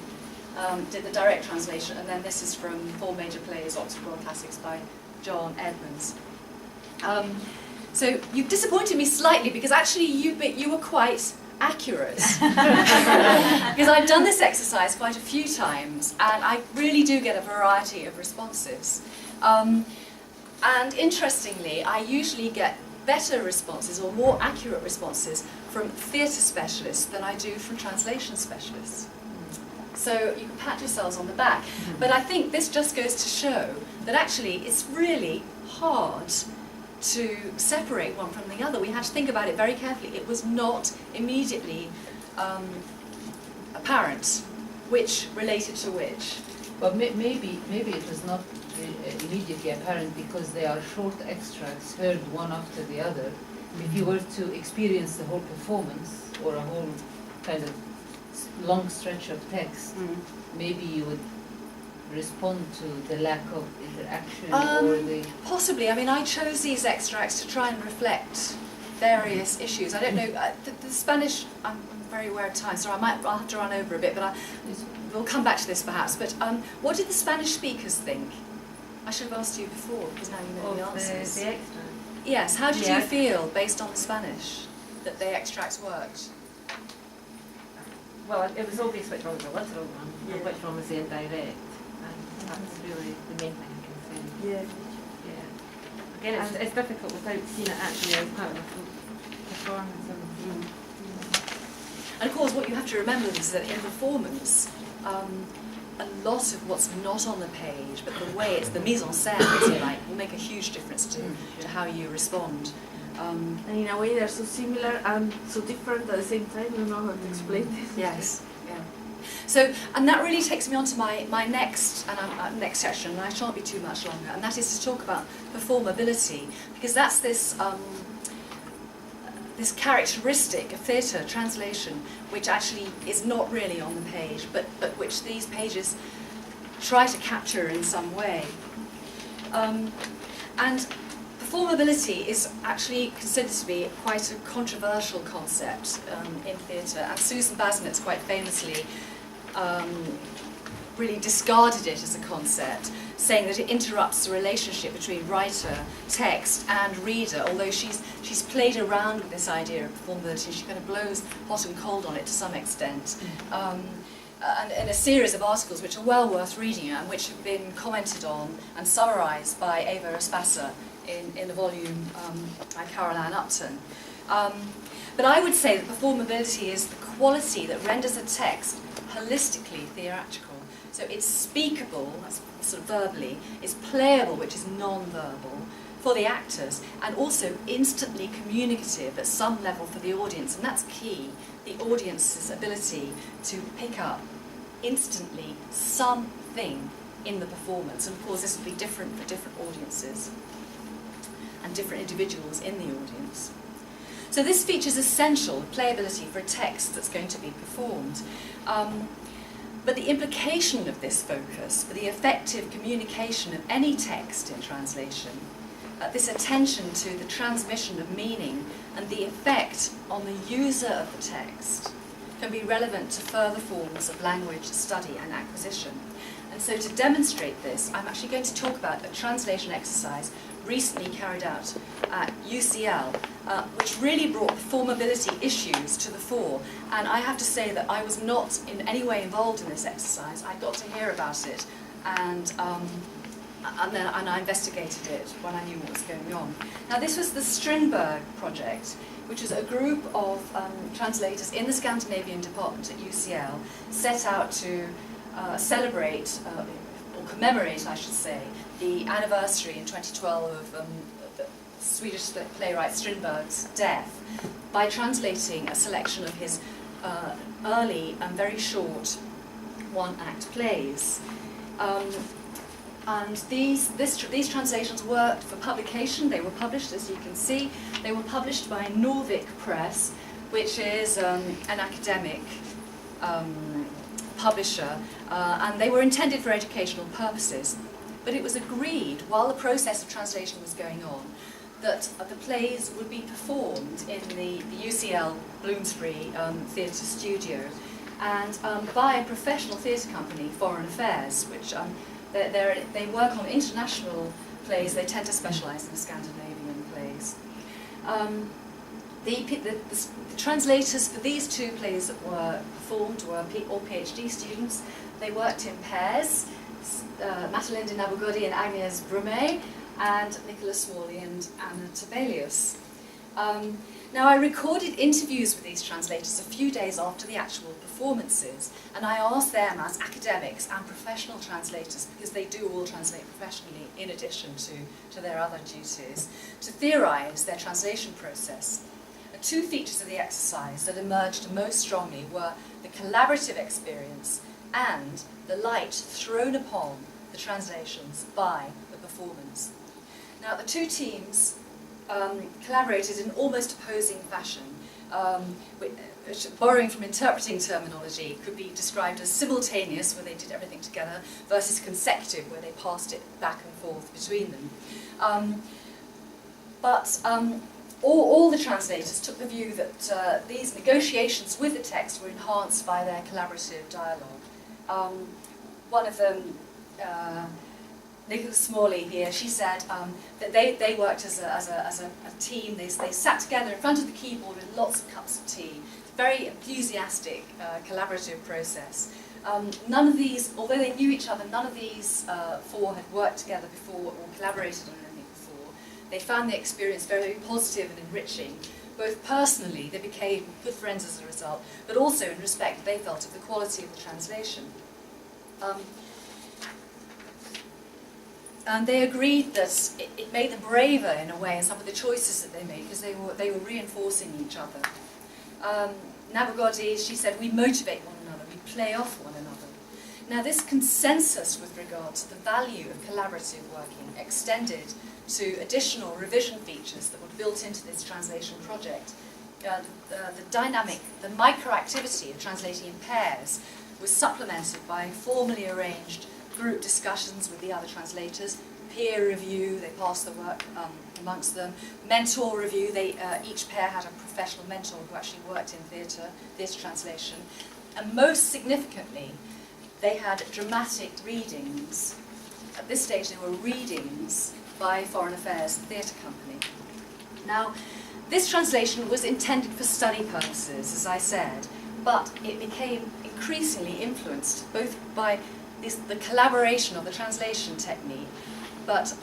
did the direct translation, and then this is from 4 major plays, Oxford Royal Classics by John Edmonds. So you've disappointed me slightly, because actually you were quite accurate. Because I've done this exercise quite a few times, and I really do get a variety of responses. And interestingly, I usually get better responses or more accurate responses from theatre specialists than I do from translation specialists. So you can pat yourselves on the back. But I think this just goes to show that actually it's really hard to separate one from the other. We had to think about it very carefully. It was not immediately apparent which related to which. But maybe it was not immediately apparent because they are short extracts heard one after the other. If you were to experience the whole performance or a whole kind of long stretch of text, maybe you would respond to the lack of interaction or the... Possibly. I mean, I chose these extracts to try and reflect various issues. I don't know, the Spanish, I'm very aware of time, so I'll have to run over a bit, but we'll come back to this perhaps. But what did the Spanish speakers think? I should have asked you before, because now you know the answers. The extra. Yes, how did you feel, based on the Spanish, that the extracts worked? Well, it was obvious which one was the literal one, and which one was the indirect. And that's really the main thing I can say. Yeah. Yeah. Again, it's difficult without seeing it actually as part of a full performance. And of course, what you have to remember is that in performance, a lot of what's not on the page, but the way it's the mise en scène, if you like, will make a huge difference to how you respond. And in a way they're so similar and so different at the same time. I don't know how to explain this. Yes, yeah. So, and that really takes me on to my next next section, and I shan't be too much longer, and that is to talk about performability, because that's this this characteristic of theatre translation, which actually is not really on the page, but which these pages try to capture in some way. And performability is actually considered to be quite a controversial concept in theatre, and Susan Basnett's quite famously really discarded it as a concept, saying that it interrupts the relationship between writer, text and reader, although she's played around with this idea of performability. She kind of blows hot and cold on it to some extent. And in a series of articles which are well worth reading and which have been commented on and summarised by Eva Espasa in a volume by Caroline Upton. But I would say that performability is the quality that renders a text holistically theatrical. So it's speakable, that's sort of verbally, it's playable, which is non-verbal, for the actors, and also instantly communicative at some level for the audience, and that's key, the audience's ability to pick up instantly something in the performance. And of course this will be different for different audiences and different individuals in the audience. So this feature is essential, playability, for a text that's going to be performed. But the implication of this focus for the effective communication of any text in translation, this attention to the transmission of meaning and the effect on the user of the text, can be relevant to further forms of language study and acquisition. And so to demonstrate this, I'm actually going to talk about a translation exercise recently carried out at UCL, which really brought performability issues to the fore. And I have to say that I was not in any way involved in this exercise. I got to hear about it, and I investigated it when I knew what was going on. Now this was the Strindberg project, which was a group of translators in the Scandinavian department at UCL, set out to celebrate, or commemorate, I should say, the anniversary in 2012 of the Swedish playwright Strindberg's death by translating a selection of his early and very short one-act plays. And these translations worked for publication. They were published, as you can see. They were published by Norvik Press, which is an academic publisher, and they were intended for educational purposes. But it was agreed, while the process of translation was going on, that the plays would be performed in the UCL Bloomsbury Theatre Studio, and by a professional theatre company, Foreign Affairs, which they work on international plays. They tend to specialise in Scandinavian plays. The translators for these two plays that were performed were all PhD students. They worked in pairs, Matalinde Nabugodi and Agnes Brumet, and Nicholas Smalley and Anna Tobelius. Now, I recorded interviews with these translators a few days after the actual performances, and I asked them as academics and professional translators, because they do all translate professionally in addition to their other duties, to theorise their translation process. And two features of the exercise that emerged most strongly were the collaborative experience and the light thrown upon the translations by the performance. Now, the two teams collaborated in almost opposing fashion, which, borrowing from interpreting terminology, could be described as simultaneous, where they did everything together, versus consecutive, where they passed it back and forth between them. But all the translators took the view that these negotiations with the text were enhanced by their collaborative dialogue. One of them, Nicholas Smalley here, she said that they worked as a team. They sat together in front of the keyboard with lots of cups of tea. Very enthusiastic, collaborative process. None of these, although they knew each other, none of these four had worked together before or collaborated on anything before. They found the experience very positive and enriching. Both personally, they became good friends as a result, but also in respect they felt of the quality of the translation. And they agreed that it made them braver in a way in some of the choices that they made, because they were reinforcing each other. Nabugodi, she said, we motivate one another, we play off one another. Now, this consensus with regard to the value of collaborative working extended to additional revision features that were built into this translation project. The dynamic, the microactivity of translating in pairs was supplemented by formally arranged group discussions with the other translators, peer review, they passed the work amongst them, mentor review, each pair had a professional mentor who actually worked in theatre translation, and most significantly, they had dramatic readings. At this stage, there were readings by Foreign Affairs Theatre Company. Now, this translation was intended for study purposes, as I said, but it became increasingly influenced both by the collaboration of the translation technique, but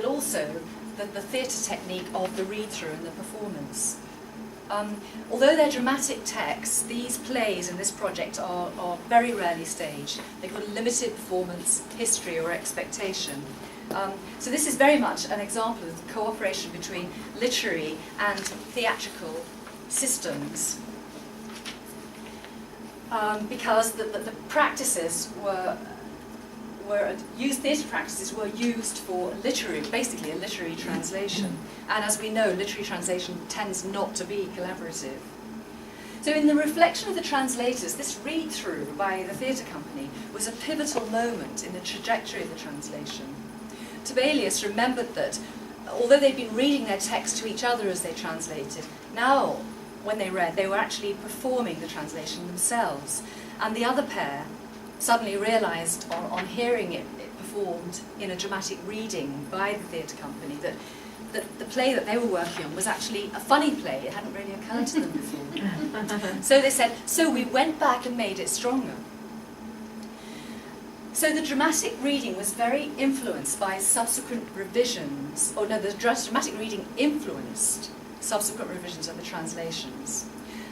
also the theatre technique of the read-through and the performance. Although they're dramatic texts, these plays in this project are very rarely staged. They've got a limited performance history or expectation. So this is very much an example of the cooperation between literary and theatrical systems. Because the practices theatre practices were used for basically a literary translation. And as we know, literary translation tends not to be collaborative. So in the reflection of the translators, this read-through by the theatre company was a pivotal moment in the trajectory of the translation. Tobelius remembered that, although they'd been reading their text to each other as they translated, now, when they read, they were actually performing the translation themselves. And the other pair suddenly realised, on hearing it performed in a dramatic reading by the theatre company, that the play that they were working on was actually a funny play. It hadn't really occurred to them before. So they said, so we went back and made it stronger. So the dramatic reading was very influenced by subsequent revisions, the dramatic reading influenced subsequent revisions of the translations.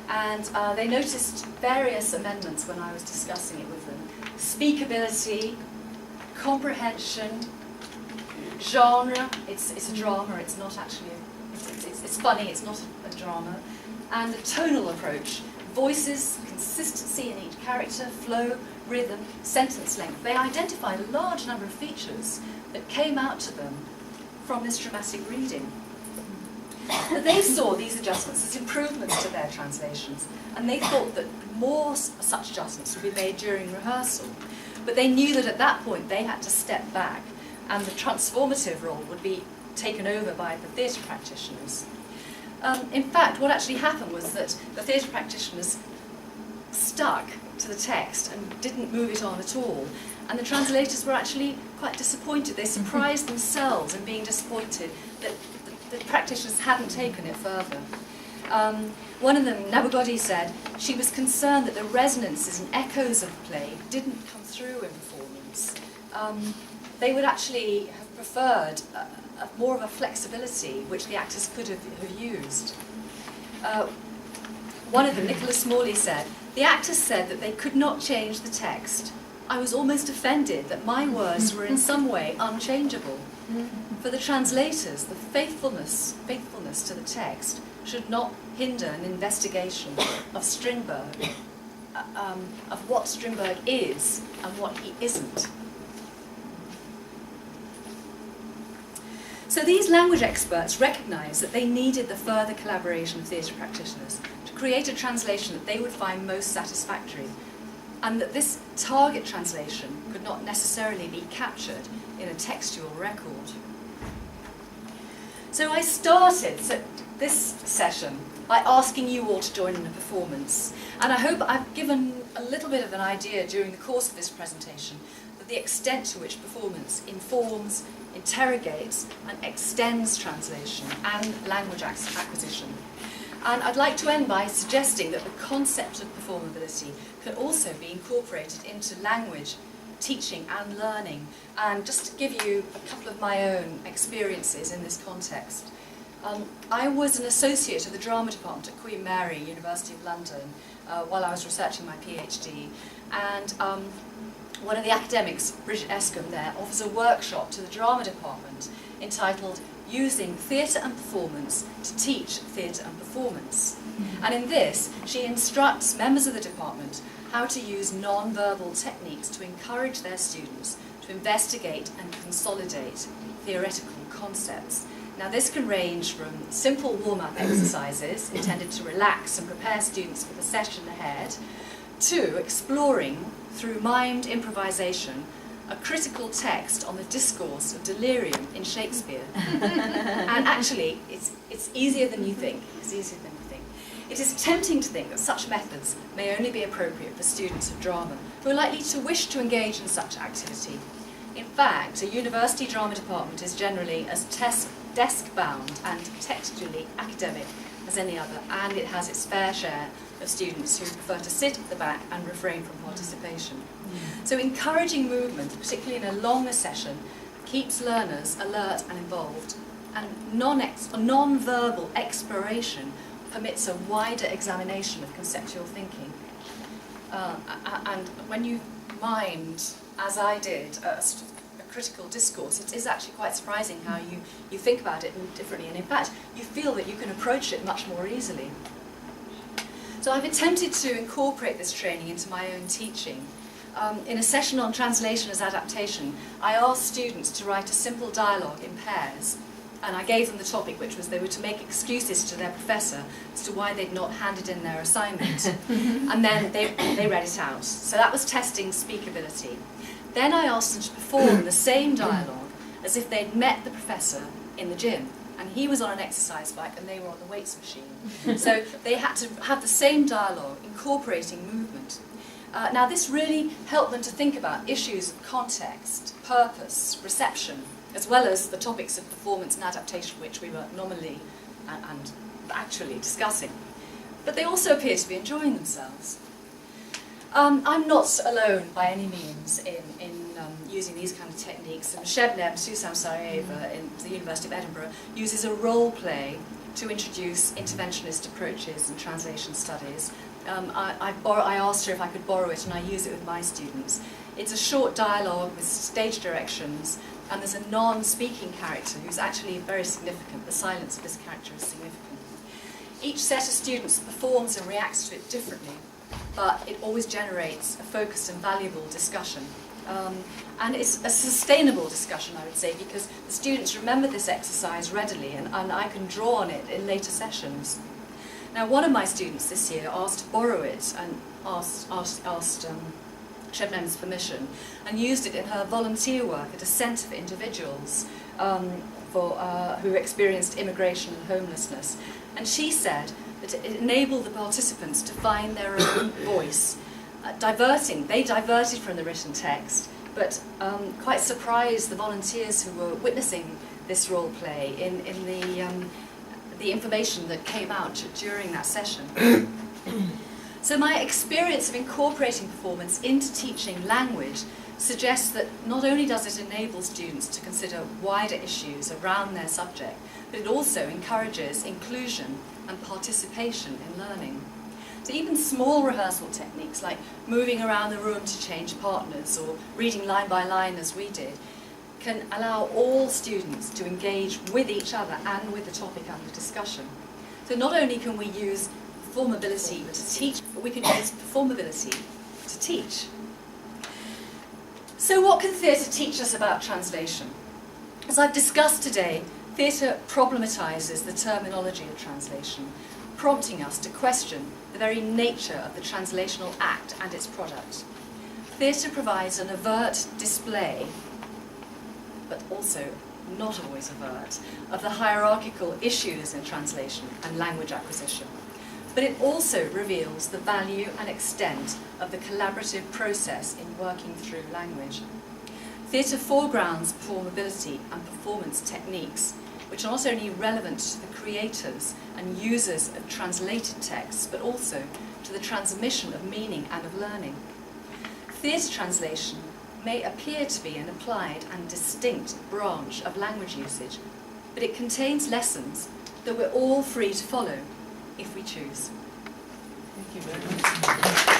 And they noticed various amendments when I was discussing it with them. Speakability, comprehension, genre, it's a drama, it's not actually, it's funny, it's not a drama, and the tonal approach, voices, consistency in each character, flow, rhythm, sentence length. They identified a large number of features that came out to them from this dramatic reading. But they saw these adjustments as improvements to their translations, and they thought that more such adjustments would be made during rehearsal. But they knew that at that point they had to step back, and the transformative role would be taken over by the theatre practitioners. In fact, what actually happened was that the theatre practitioners stuck to the text and didn't move it on at all. And the translators were actually quite disappointed. They surprised themselves in being disappointed that the practitioners hadn't taken it further. One of them, Brodie, said she was concerned that the resonances and echoes of the play didn't come through in performance. They would actually have preferred more of a flexibility which the actors could have used. One of them, Nicholas Smalley, said, "The actors said that they could not change the text. I was almost offended that my words were in some way unchangeable. For the translators, the faithfulness to the text should not hinder an investigation of Strindberg, of what Strindberg is and what he isn't." So these language experts recognised that they needed the further collaboration of theatre practitioners to create a translation that they would find most satisfactory, and that this target translation could not necessarily be captured in a textual record. So I started this session by asking you all to join in a performance, and I hope I've given a little bit of an idea during the course of this presentation of the extent to which performance informs, interrogates and extends translation and language acquisition. And I'd like to end by suggesting that the concept of performability can also be incorporated into language teaching and learning, and just to give you a couple of my own experiences in this context. I was an associate of the drama department at Queen Mary, University of London, while I was researching my PhD, and one of the academics, Bridget Escombe there, offers a workshop to the drama department entitled "Using Theatre and Performance to Teach Theatre and Performance." And in this, she instructs members of the department how to use non-verbal techniques to encourage their students to investigate and consolidate theoretical concepts. Now this can range from simple warm-up exercises intended to relax and prepare students for the session ahead, to exploring, through mimed improvisation, a critical text on the discourse of delirium in Shakespeare. And actually, it's easier than you think. It's easier than you think. It is tempting to think that such methods may only be appropriate for students of drama who are likely to wish to engage in such activity. In fact, a university drama department is generally as desk-bound and textually academic as any other, and it has its fair share of students who prefer to sit at the back and refrain from participation. So encouraging movement, particularly in a longer session, keeps learners alert and involved, and non-verbal exploration permits a wider examination of conceptual thinking. And when you mind, as I did, a critical discourse, it is actually quite surprising how you think about it differently, and in fact you feel that you can approach it much more easily. So I've attempted to incorporate this training into my own teaching. In a session on translation as adaptation, I asked students to write a simple dialogue in pairs, and I gave them the topic, which was they were to make excuses to their professor as to why they'd not handed in their assignment. And then they read it out. So that was testing speakability. Then I asked them to perform the same dialogue as if they'd met the professor in the gym, and he was on an exercise bike and they were on the weights machine. So they had to have the same dialogue, incorporating movement. Now this really helped them to think about issues of context, purpose, reception, as well as the topics of performance and adaptation which we were nominally and actually discussing. But they also appear to be enjoying themselves. I'm not alone by any means in using these kind of techniques. And Shebnem Susam-Sarayeva in the University of Edinburgh uses a role play to introduce interventionist approaches in translation studies. I asked her if I could borrow it, and I use it with my students. It's a short dialogue with stage directions, and there's a non-speaking character who's actually very significant. The silence of this character is significant. Each set of students performs and reacts to it differently, but it always generates a focused and valuable discussion. And it's a sustainable discussion, I would say, because the students remember this exercise readily, and I can draw on it in later sessions. Now, one of my students this year asked to borrow it and asked Shebnem's permission, and used it in her volunteer work at a centre for individuals who experienced immigration and homelessness. And she said that it enabled the participants to find their own voice, they diverted from the written text, but quite surprised the volunteers who were witnessing this role play in the information that came out during that session. So my experience of incorporating performance into teaching language suggests that not only does it enable students to consider wider issues around their subject, but it also encourages inclusion and participation in learning. So even small rehearsal techniques like moving around the room to change partners or reading line by line as we did can allow all students to engage with each other and with the topic under discussion. So not only can we use performability to teach, but we can use performability to teach. So what can theatre teach us about translation? As I've discussed today, theatre problematises the terminology of translation, prompting us to question the very nature of the translational act and its product. Theatre provides an overt display, but also not always overt, of the hierarchical issues in translation and language acquisition. But it also reveals the value and extent of the collaborative process in working through language. Theatre foregrounds performability and performance techniques, which are not only relevant to the creators and users of translated texts, but also to the transmission of meaning and of learning. Theatre translation may appear to be an applied and distinct branch of language usage, but it contains lessons that we're all free to follow if we choose. Thank you very much.